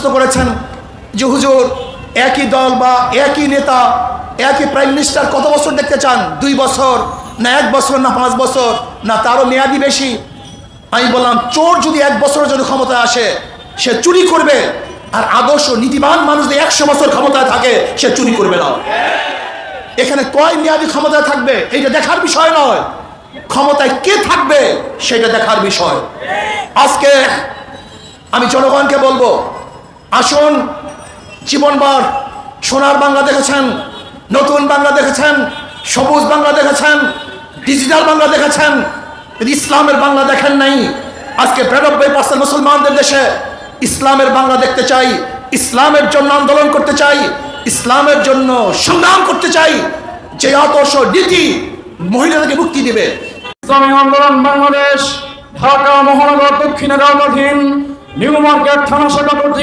প্রশ্ন করেছেন যে হুজুর, একই দল বা একই নেতা, একই প্রাইম মিনিস্টার কত বছর দেখতে চান? 2 বছর, না 1 বছর, না 5 বছর, না তারও মেয়াদি বেশি? আমি বললাম, চোর যদি 1 বছরের জন্য ক্ষমতায় আসে সে চুরি করবে, আর আদর্শ নীতিবান মানুষ যদি 100 বছর ক্ষমতায় থাকে সে চুরি করবে না। এখানে কয় মেয়াদি ক্ষমতায় থাকবে এইটা দেখার বিষয় নয়, ক্ষমতায় কে থাকবে সেটা দেখার বিষয়। আজকে আমি জনগণকে বলবো, আসুন, জীবনভর সোনার বাংলা দেখেছেন, নতুন বাংলা দেখেছেন, সবুজ বাংলা দেখেছেন, ডিজিটাল বাংলা দেখেছেন, ইসলামের বাংলা দেখেন নাই। আজকে 92% মুসলমানদের দেশে ইসলামের বাংলা দেখতে চাই, ইসলামের জন্য আন্দোলন করতে চাই, ইসলামের জন্য সংগ্রাম করতে চাই, যে আদর্শ নীতি মহিলাদেরকে মুক্তি দিবে। ইসলামী আন্দোলন বাংলাদেশ ঢাকা মহানগর দক্ষিণের আওতাধীন নিউ মার্কেট থানা শাখা কর্তৃক